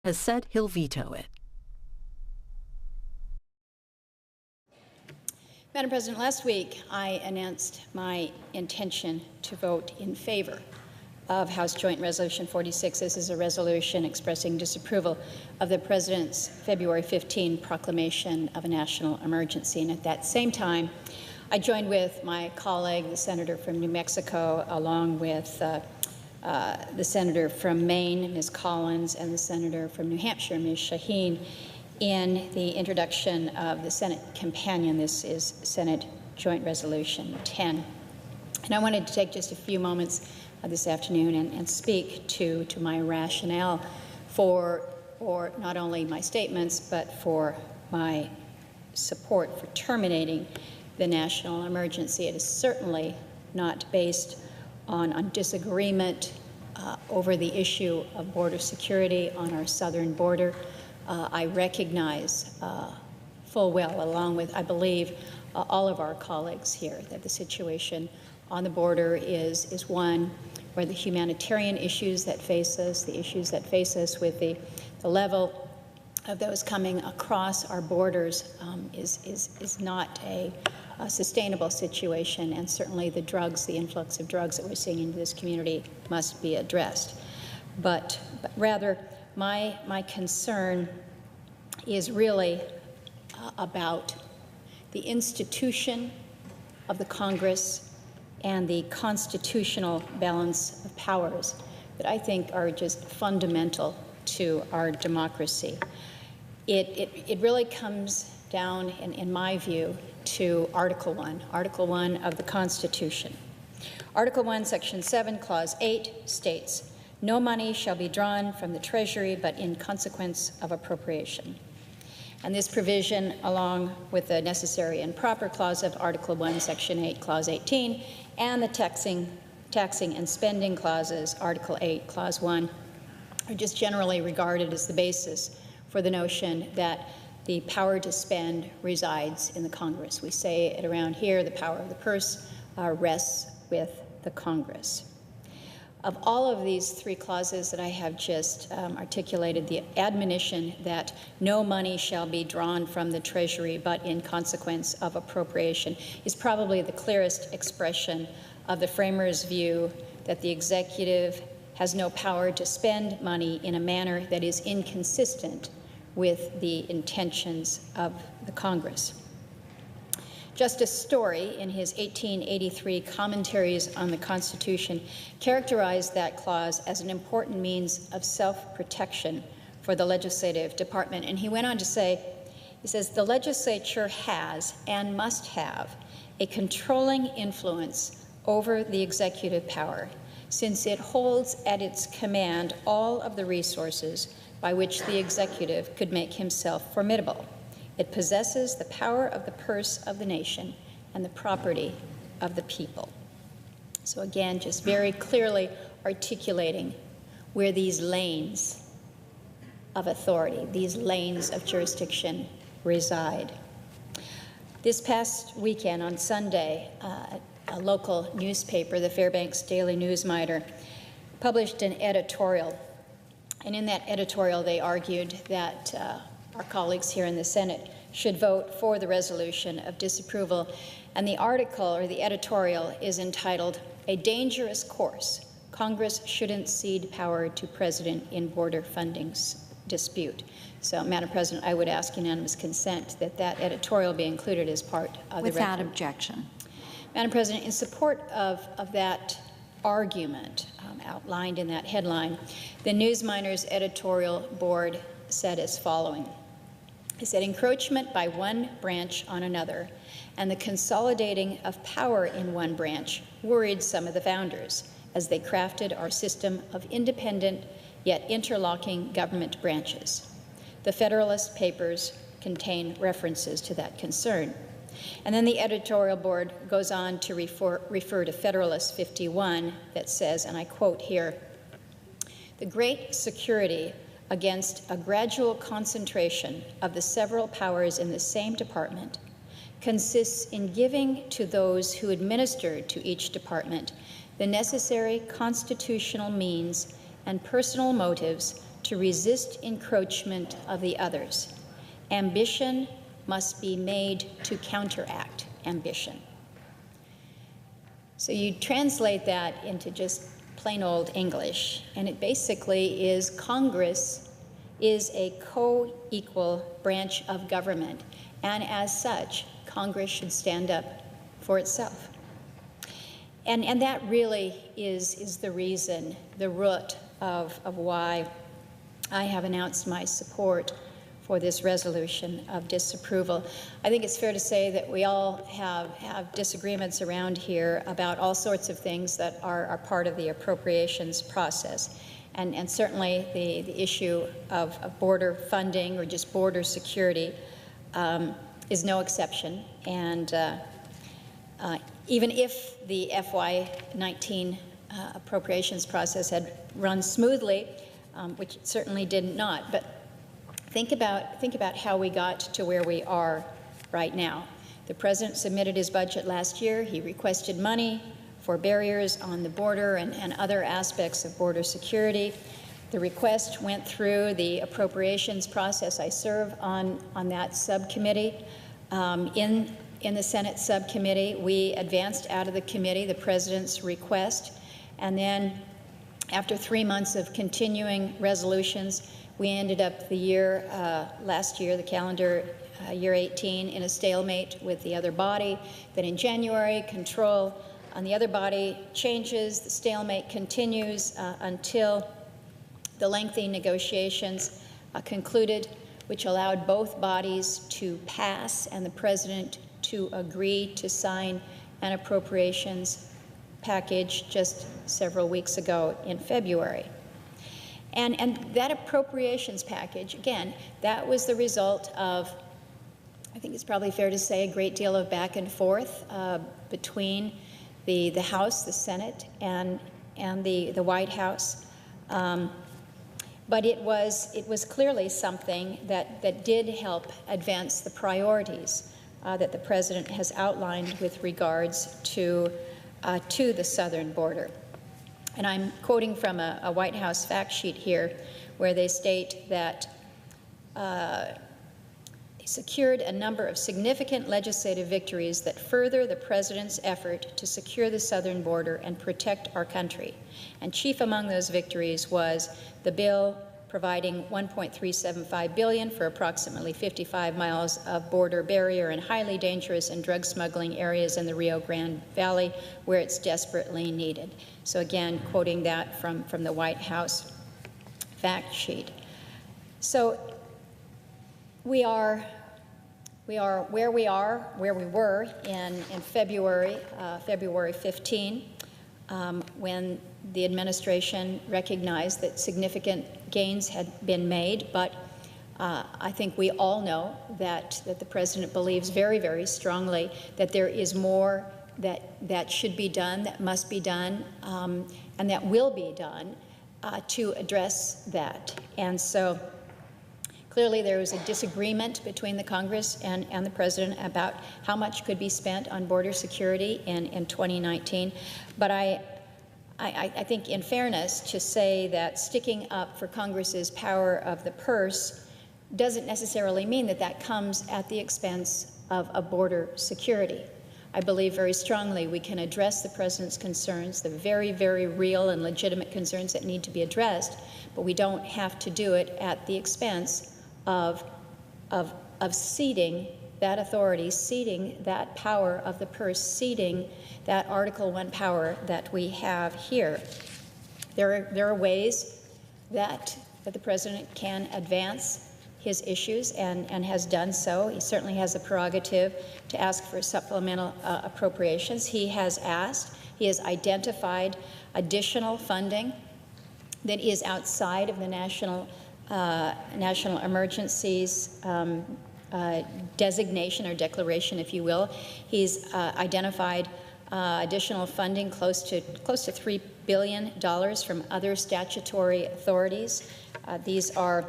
has said he'll veto it. Madam President, last week I announced my intention to vote in favor of House Joint Resolution 46. This is a resolution expressing disapproval of the President's February 15 proclamation of a national emergency. And at that same time, I joined with my colleague, the senator from New Mexico, along with the senator from Maine, Ms. Collins, and the senator from New Hampshire, Ms. Shaheen, in the introduction of the Senate companion. This is Senate Joint Resolution 10. And I wanted to take just a few moments this afternoon and speak to my rationale for not only my statements, but for my support for terminating the national emergency. It is certainly not based on disagreement over the issue of border security on our southern border. I recognize full well, along with, I believe, all of our colleagues here, that the situation on the border is one where the humanitarian issues that face us, the issues that face us with the level of those coming across our borders is not a sustainable situation, and certainly the drugs, the influx of drugs that we're seeing into this community must be addressed. But rather, my concern is really about the institution of the Congress and the constitutional balance of powers that I think are just fundamental to our democracy. It really comes down, in my view, to Article 1 of the Constitution. Article 1, Section 7, Clause 8 states, "No money shall be drawn from the Treasury but in consequence of appropriation." And this provision, along with the necessary and proper clause of Article 1, Section 8, Clause 18, and the taxing and spending clauses, Article 8, Clause 1, are just generally regarded as the basis for the notion that the power to spend resides in the Congress. We say it around here, the power of the purse rests with the Congress. Of all of these three clauses that I have just articulated, the admonition that no money shall be drawn from the Treasury but in consequence of appropriation is probably the clearest expression of the framers' view that the executive has no power to spend money in a manner that is inconsistent with the intentions of the Congress. Justice Story, in his 1883 Commentaries on the Constitution, characterized that clause as an important means of self-protection for the legislative department. And he went on to say, he says, "The legislature has and must have a controlling influence over the executive power, since it holds at its command all of the resources by which the executive could make himself formidable. It possesses the power of the purse of the nation and the property of the people." So again, just very clearly articulating where these lanes of authority, these lanes of jurisdiction reside. This past weekend on Sunday, a local newspaper, the Fairbanks Daily News-Miter, published an editorial. And in that editorial, they argued that our colleagues here in the Senate should vote for the resolution of disapproval. And the article, or the editorial, is entitled, "A Dangerous Course. Congress Shouldn't Cede Power to President in Border Funding Dispute." So, Madam President, I would ask unanimous consent that that editorial be included as part of the record. Without objection. Madam President, in support of that argument outlined in that headline, the News-Miner's editorial board said as following. It said, "Encroachment by one branch on another and the consolidating of power in one branch worried some of the founders as they crafted our system of independent yet interlocking government branches. The Federalist Papers contain references to that concern." And then the editorial board goes on to refer to Federalist 51 that says, and I quote here, "The great security against a gradual concentration of the several powers in the same department consists in giving to those who administer to each department the necessary constitutional means and personal motives to resist encroachment of the others. Ambition must be made to counteract ambition. So you translate that into just plain old English, and it basically is Congress is a co-equal branch of government, and as such, Congress should stand up for itself. And that really is the reason, the root of why I have announced my support for this resolution of disapproval. I think it's fair to say that we all have disagreements around here about all sorts of things that are part of the appropriations process. And certainly the issue of border funding or just border security is no exception. And even if the FY19 appropriations process had run smoothly, which it certainly did not, but think about how we got to where we are right now. The President submitted his budget last year. He requested money for barriers on the border and other aspects of border security. The request went through the appropriations process. I serve on that subcommittee. In the Senate subcommittee, we advanced out of the committee the President's request, and then after 3 months of continuing resolutions, we ended up the year, last year, the calendar year 18, in a stalemate with the other body. Then in January, control on the other body changes. The stalemate continues until the lengthy negotiations concluded, which allowed both bodies to pass and the President to agree to sign an appropriations package just several weeks ago in February. And that appropriations package, again, that was the result of, I think it's probably fair to say, a great deal of back and forth between the House, the Senate, and the White House. But it was clearly something that did help advance the priorities that the President has outlined with regards to the southern border. And I'm quoting from a White House fact sheet here, where they state that they secured a number of significant legislative victories that further the President's effort to secure the southern border and protect our country. And chief among those victories was the bill providing $1.375 billion for approximately 55 miles of border barrier in highly dangerous and drug smuggling areas in the Rio Grande Valley, where it's desperately needed. So again, quoting that from the White House fact sheet. So we are where we were in February 15, when the administration recognized that significant gains had been made, but I think we all know that the President believes very, very strongly that there is more that should be done, that must be done, and that will be done to address that. And so clearly there was a disagreement between the Congress and the President about how much could be spent on border security in 2019. But I think, in fairness, to say that sticking up for Congress's power of the purse doesn't necessarily mean that that comes at the expense of border security. I believe very strongly we can address the President's concerns, the very, very real and legitimate concerns that need to be addressed, but we don't have to do it at the expense of ceding that authority, ceding that power of the purse, ceding that Article I power that we have here. There are ways that the President can advance his issues and has done so. He certainly has the prerogative to ask for supplemental appropriations. He has asked, he has identified additional funding that is outside of the national emergencies designation or declaration, if you will. He's identified additional funding close to $3 billion from other statutory authorities. These are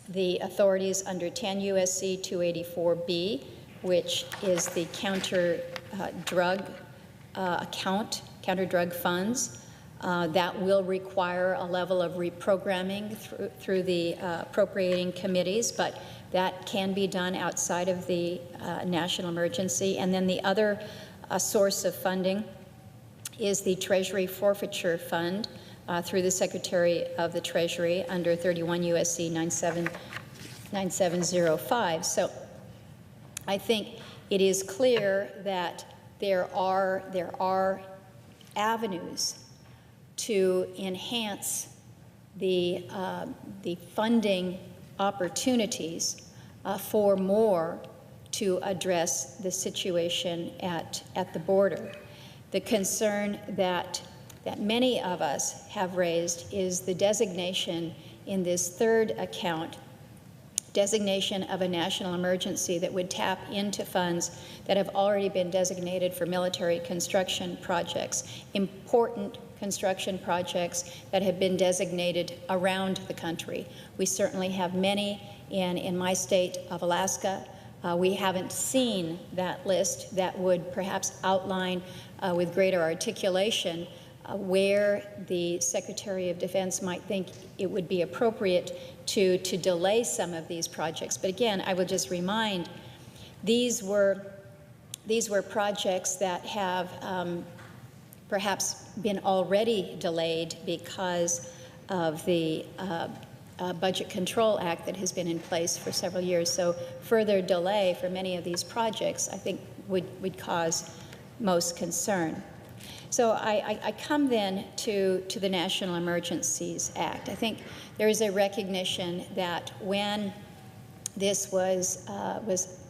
the authorities under 10 U.S.C. 284B, which is the counter-drug account, counter-drug funds. That will require a level of reprogramming through the appropriating committees, but that can be done outside of the national emergency. And then the other source of funding is the Treasury Forfeiture Fund through the Secretary of the Treasury under 31 U.S.C. 9705. So I think it is clear that there are avenues to enhance the funding opportunities for more to address the situation at the border. The concern that many of us have raised is the designation in this third account, designation of a national emergency that would tap into funds that have already been designated for military construction projects, important construction projects that have been designated around the country. We certainly have many in my state of Alaska. We haven't seen that list that would perhaps outline with greater articulation where the Secretary of Defense might think it would be appropriate to delay some of these projects. But again, I will just remind, these were projects that have perhaps been already delayed because of the Budget Control Act that has been in place for several years. So further delay for many of these projects, I think, would cause most concern. So I come then to the National Emergencies Act. I think there is a recognition that when this was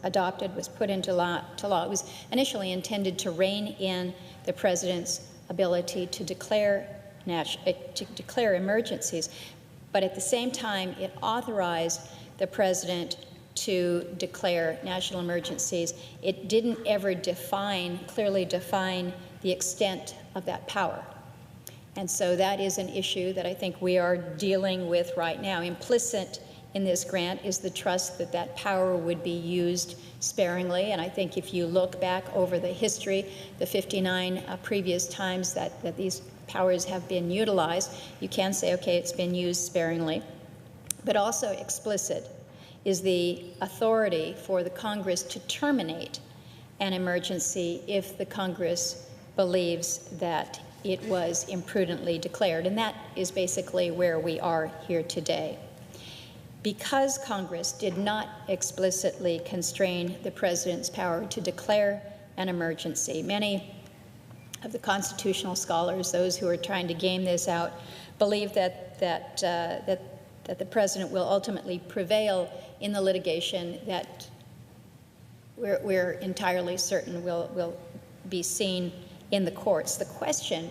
adopted, was put into law, it was initially intended to rein in the President's ability to declare emergencies, but at the same time, it authorized the President to declare national emergencies. It didn't ever clearly define the extent of that power. And so that is an issue that I think we are dealing with right now. Implicit in this grant is the trust that that power would be used sparingly. And I think if you look back over the history, the 59 previous times that these powers have been utilized, you can say, okay, it's been used sparingly. But also explicit is the authority for the Congress to terminate an emergency if the Congress believes that it was imprudently declared. And that is basically where we are here today. Because Congress did not explicitly constrain the President's power to declare an emergency, many of the constitutional scholars, those who are trying to game this out, believe that the President will ultimately prevail in the litigation that we're entirely certain will be seen in the courts. The question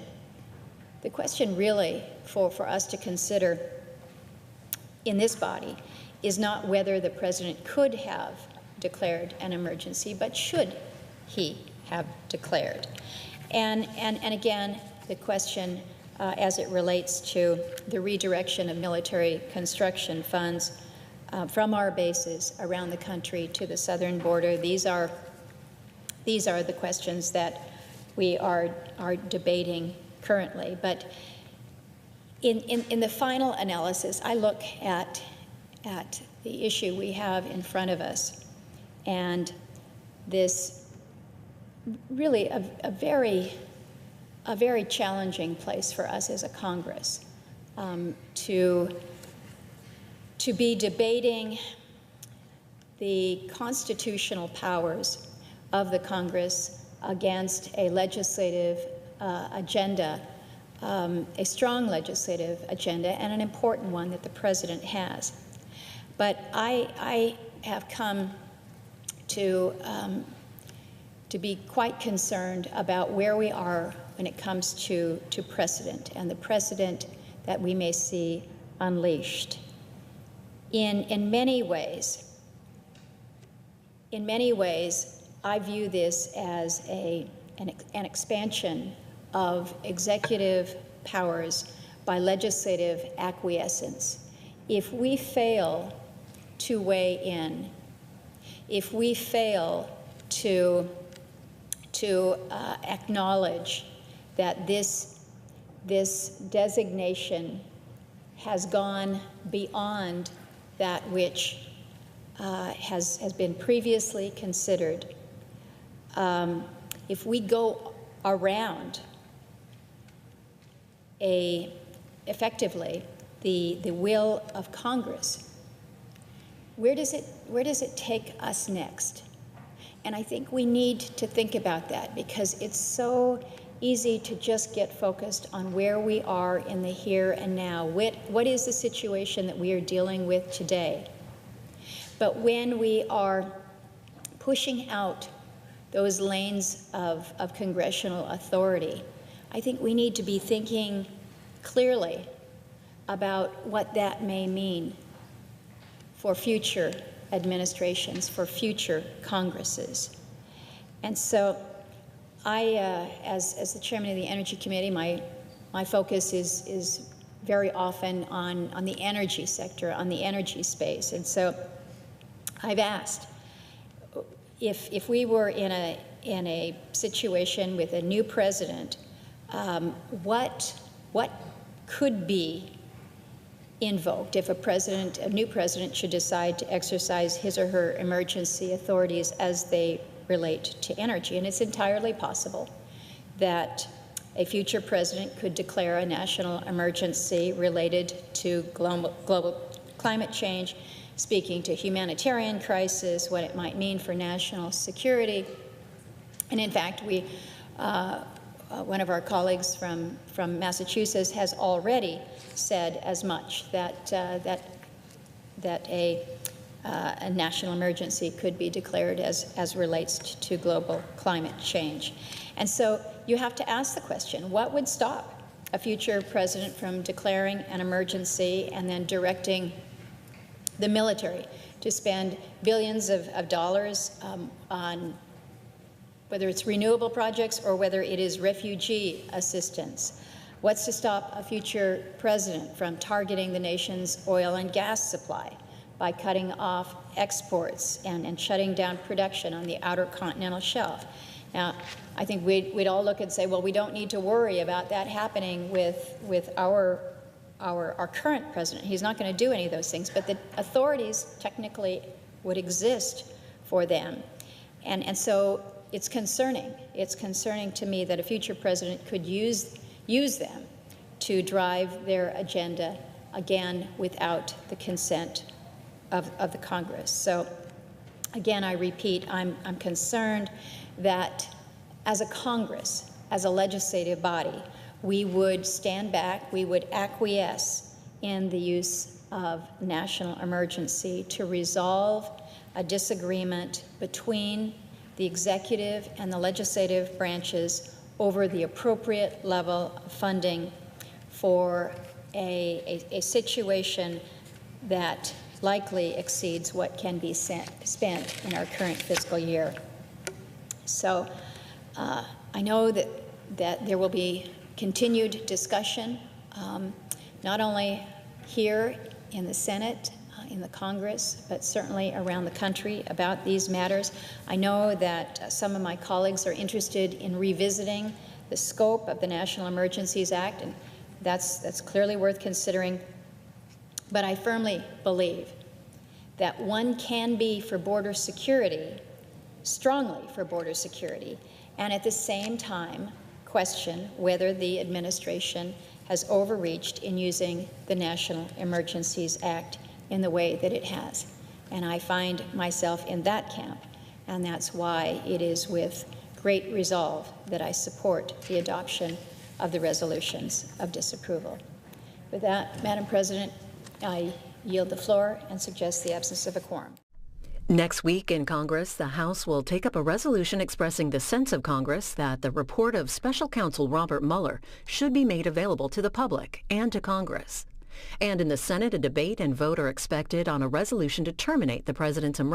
really for us to consider in this body is not whether the President could have declared an emergency, but should he have declared. And again, the question as it relates to the redirection of military construction funds from our bases around the country to the southern border, these are the questions that we are debating currently. But in the final analysis, I look at the issue we have in front of us, and this really a very challenging place for us as a Congress to be debating the constitutional powers of the Congress against a legislative agenda, a strong legislative agenda, and an important one that the President has. But I have come to be quite concerned about where we are when it comes to precedent and the precedent that we may see unleashed. In many ways, I view this as an expansion of executive powers by legislative acquiescence. If we fail to weigh in, if we fail to acknowledge that this this designation has gone beyond that which has been previously considered. If we go around effectively the will of Congress, where does it take us next? And I think we need to think about that, because it's so easy to just get focused on where we are in the here and now. What is the situation that we are dealing with today? But when we are pushing out those lanes of congressional authority, I think we need to be thinking clearly about what that may mean for future administrations, for future Congresses. And so I, as the chairman of the Energy Committee, my focus is very often on the energy sector, on the energy space. And so I've asked, if we were in a situation with a new president, what could be invoked if a new president should decide to exercise his or her emergency authorities as they relate to energy. And it's entirely possible that a future president could declare a national emergency related to global climate change, speaking to humanitarian crisis, what it might mean for national security. And in fact, one of our colleagues from Massachusetts has already said as much, that a national emergency could be declared as relates to global climate change. And so you have to ask the question, what would stop a future president from declaring an emergency and then directing the military to spend billions of dollars on whether it's renewable projects or whether it is refugee assistance? What's to stop a future president from targeting the nation's oil and gas supply by cutting off exports and shutting down production on the outer continental shelf? Now, I think we'd all look and say, well, we don't need to worry about that happening with our current president. He's not going to do any of those things, but the authorities technically would exist for them. And so it's concerning. It's concerning to me that a future president could use them to drive their agenda, again, without the consent of the Congress. So again, I repeat, I'm concerned that as a Congress, as a legislative body, we would stand back, we would acquiesce in the use of national emergency to resolve a disagreement between the executive and the legislative branches over the appropriate level of funding for a situation that likely exceeds what can be spent in our current fiscal year. So I know that there will be continued discussion, not only here in the Senate, in the Congress, but certainly around the country about these matters. I know that some of my colleagues are interested in revisiting the scope of the National Emergencies Act, and that's clearly worth considering. But I firmly believe that one can be for border security, strongly for border security, and at the same time question whether the administration has overreached in using the National Emergencies Act in the way that it has. And I find myself in that camp, and that's why it is with great resolve that I support the adoption of the resolutions of disapproval. With that, Madam President, I yield the floor and suggest the absence of a quorum. Next week in Congress, the House will take up a resolution expressing the sense of Congress that the report of Special Counsel Robert Mueller should be made available to the public and to Congress. And in the Senate, a debate and vote are expected on a resolution to terminate the president's emergency